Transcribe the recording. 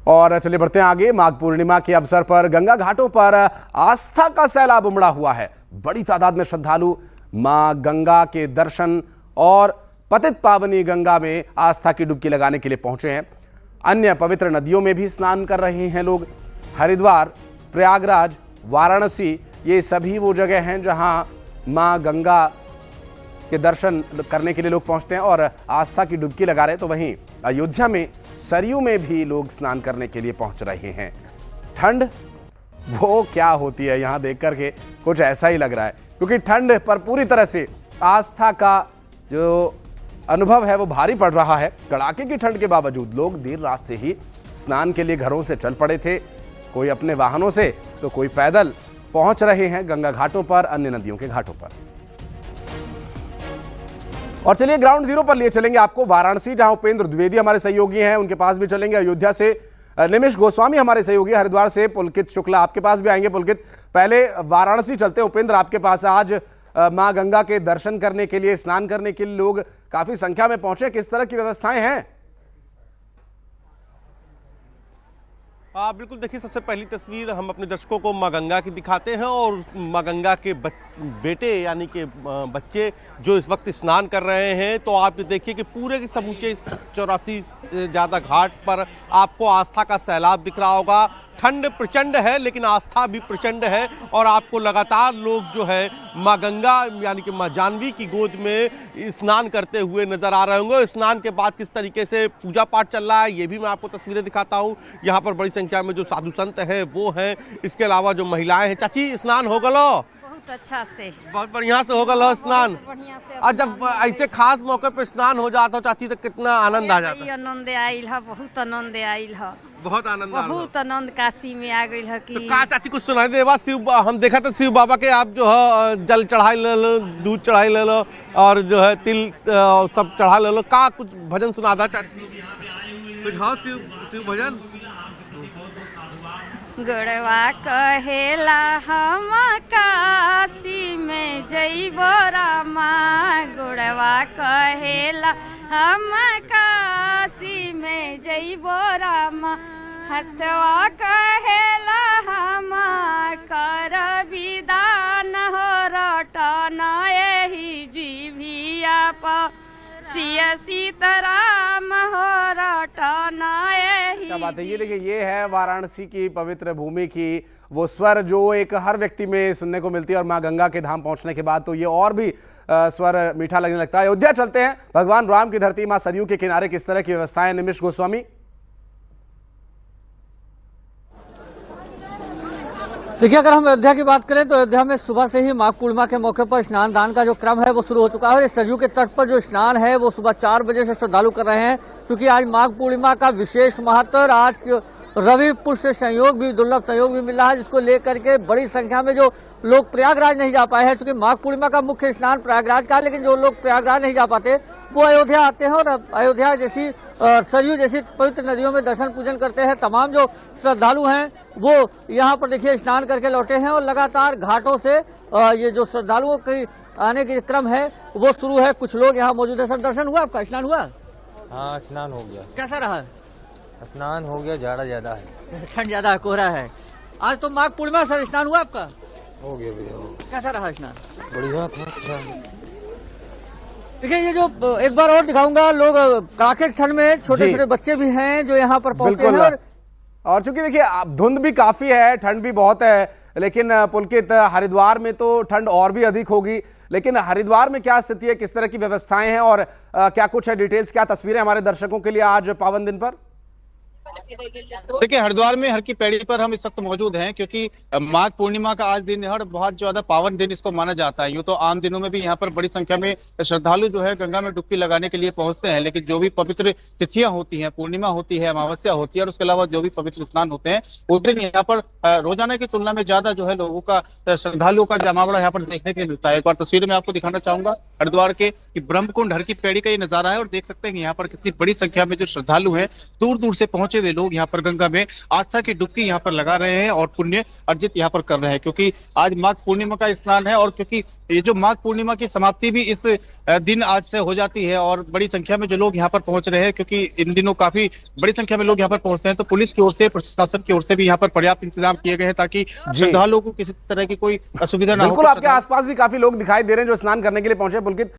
और चलिए बढ़ते हैं आगे। माघ पूर्णिमा के अवसर पर गंगा घाटों पर आस्था का सैलाब उमड़ा हुआ है। बड़ी तादाद में श्रद्धालु मां गंगा के दर्शन और पतित पावनी गंगा में आस्था की डुबकी लगाने के लिए पहुंचे हैं। अन्य पवित्र नदियों में भी स्नान कर रहे हैं लोग। हरिद्वार, प्रयागराज, वाराणसी, ये सभी वो जगह हैं जहां मां गंगा के दर्शन करने के लिए लोग पहुंचते हैं और आस्था की डुबकी लगा रहे हैं। तो वहीं अयोध्या में सरयू में भी लोग स्नान करने के लिए पहुंच रहे हैं। ठंड वो क्या होती है, यहां देख करके कुछ ऐसा ही लग रहा है, क्योंकि ठंड पर पूरी तरह से आस्था का जो अनुभव है वो भारी पड़ रहा है। कड़ाके की ठंड के बावजूद लोग देर रात से ही स्नान के लिए घरों से चल पड़े थे। कोई अपने वाहनों से तो कोई पैदल पहुंच रहे हैं गंगा घाटों पर, अन्य नदियों के घाटों पर। और चलिए ग्राउंड जीरो पर लिए चलेंगे आपको, वाराणसी, जहां उपेंद्र द्विवेदी हमारे सहयोगी हैं, उनके पास भी चलेंगे। अयोध्या से निमिष गोस्वामी हमारे सहयोगी, हरिद्वार से पुलकित शुक्ला आपके पास भी आएंगे। पुलकित, पहले वाराणसी चलते। उपेंद्र, आपके पास आज मां गंगा के दर्शन करने के लिए, स्नान करने के लिए लोग काफी संख्या में पहुंचे, किस तरह की व्यवस्थाएं हैं? बिल्कुल, देखिए, सबसे पहली तस्वीर हम अपने दर्शकों को मां गंगा की दिखाते हैं और मां गंगा के बेटे यानी कि बच्चे जो इस वक्त स्नान कर रहे हैं। तो आप देखिए कि पूरे के समूचे 84 से ज़्यादा घाट पर आपको आस्था का सैलाब दिख रहा होगा। ठंड प्रचंड है लेकिन आस्था भी प्रचंड है और आपको लगातार लोग जो है मां गंगा यानी कि मां जानवी की गोद में स्नान करते हुए नजर आ रहे होंगे। स्नान के बाद किस तरीके से पूजा पाठ चल रहा है ये भी मैं आपको तस्वीरें दिखाता हूँ। यहाँ पर बड़ी संख्या में जो साधु संत हैं वो हैं, इसके अलावा जो महिलाएं हैं। चाची, स्नान हो गलो? बहुत अच्छा से, बहुत बढ़िया से हो गलो स्नान। और जब ऐसे खास मौके पे स्नान हो जाता हो चाची तो कितना आनंद आ जाता है? आनंद आइल है, बहुत आनंद आइल है, बहुत आनंद, बहुत आनंद काशी में आ गई है। तो का चाची कुछ सुनाई दे बात? शिव, हम देखा था शिव बाबा के आप जो है जल चढ़ाई ले लो, दूध चढ़ाई ले लो और जो है तिल सब चढ़ा ले लो। का कुछ भजन सुना था चाची? कुछ हाँ शिव भजन? गड़वा कहेला हम काशी में जइबो रामा, गड़वा कहेला हम काशी में जइबो रामा, हथवा कहेला हम कर विदान हो रटन एही जीभिया पर सिया सीताराम हो रटन एही। क्या बात है, ये देखिए, ये है वाराणसी की पवित्र भूमि की वो स्वर जो एक हर व्यक्ति में सुनने को मिलती है। और मां गंगा के धाम पहुंचने के बाद तो ये और भी स्वर मीठा लगने लगता है। अयोध्या चलते हैं, भगवान राम की धरती मां सरयू के किनारे किस तरह की व्यवस्थाएं? निमिष गोस्वामी। देखिए, अगर हम अयोध्या की बात करें तो अयोध्या में सुबह से ही माघ पूर्णिमा के मौके पर स्नान दान का जो क्रम है वो शुरू हो चुका है। और इस सरयू के तट पर जो स्नान है वो सुबह 4 बजे से श्रद्धालु कर रहे हैं, क्योंकि आज माघ पूर्णिमा का विशेष महत्व और आज रवि पुष्य संयोग भी, दुर्लभ संयोग भी मिल रहा है, जिसको लेकर के बड़ी संख्या में जो लोग प्रयागराज नहीं जा पाए हैं, क्योंकि माघ पूर्णिमा का मुख्य स्नान प्रयागराज का है, लेकिन जो लोग प्रयागराज नहीं जा पाते वो अयोध्या आते हैं और अयोध्या जैसी सरयू जैसी पवित्र नदियों में दर्शन पूजन करते हैं। तमाम जो श्रद्धालु हैं वो यहाँ पर देखिए स्नान करके लौटे हैं और लगातार घाटों से ये जो श्रद्धालुओं के आने के क्रम है वो शुरू है। कुछ लोग यहाँ मौजूद है। सर, दर्शन हुआ आपका? स्नान हुआ? हाँ, स्नान हो गया। कैसा रहा? स्नान हो गया, जाड़ा ज्यादा है, ठंड ज्यादा है, कोहरा है। आज तो माघ पूर्णिमा, सर स्नान हुआ आपका? हो गया भैया। कैसा रहा स्नान? बढ़िया था, अच्छा। देखिए, ये जो एक बार और दिखाऊंगा, लोग कड़ाके ठंड में छोटे छोटे बच्चे भी हैं जो यहाँ पर पहुंचे हैं। और चूंकि देखिए धुंध भी काफी है, ठंड भी बहुत है, लेकिन पुलकित, हरिद्वार में तो ठंड और भी अधिक होगी, लेकिन हरिद्वार में क्या स्थिति है, किस तरह की व्यवस्थाएं हैं और क्या कुछ है डिटेल्स, क्या तस्वीरें हमारे दर्शकों के लिए आज पावन दिन पर? देखिए, हरिद्वार में हर की पैड़ी पर हम इस वक्त मौजूद हैं, क्योंकि माघ पूर्णिमा का आज दिन है और बहुत ज्यादा पावन दिन इसको माना जाता है। यूँ तो आम दिनों में भी यहाँ पर बड़ी संख्या में श्रद्धालु जो है गंगा में डुबकी लगाने के लिए पहुंचते हैं, लेकिन जो भी पवित्र तिथियां होती हैं, पूर्णिमा होती है, अमावस्या होती है और उसके अलावा जो भी पवित्र स्नान होते हैं, उस दिन यहाँ पर रोजाना की तुलना में ज्यादा जो है लोगों का, श्रद्धालुओं का जमावड़ा यहाँ पर देखने के लिए मिलता है। एक बार तस्वीर में आपको दिखाना चाहूंगा हरिद्वार के ब्रह्मकुंड हर की पैड़ी का ये नजारा है और देख सकते हैं यहाँ पर कितनी बड़ी संख्या में जो श्रद्धालु हैं दूर दूर से पहुंचे हुए लोग यहाँ पर गंगा में आस्था की डुबकी यहाँ पर लगा रहे हैं और पुण्य अर्जित यहाँ पर कर रहे हैं, क्योंकि आज माघ पूर्णिमा का स्नान है और क्योंकि ये जो माघ पूर्णिमा की समाप्ति भी इस दिन आज से हो जाती है और बड़ी संख्या में जो लोग यहाँ पर पहुंच रहे हैं, क्योंकि इन दिनों काफी बड़ी संख्या में लोग यहाँ पर पहुंचते हैं, तो पुलिस की ओर से, प्रशासन की ओर से भी यहाँ पर पर्याप्त इंतजाम किए गए हैं ताकि श्रद्धालुओं को किसी तरह की कोई असुविधा ना हो। बिल्कुल, आपके आसपास भी काफी लोग दिखाई दे रहे हैं जो स्नान करने के लिए पहुंचे। पुलकित,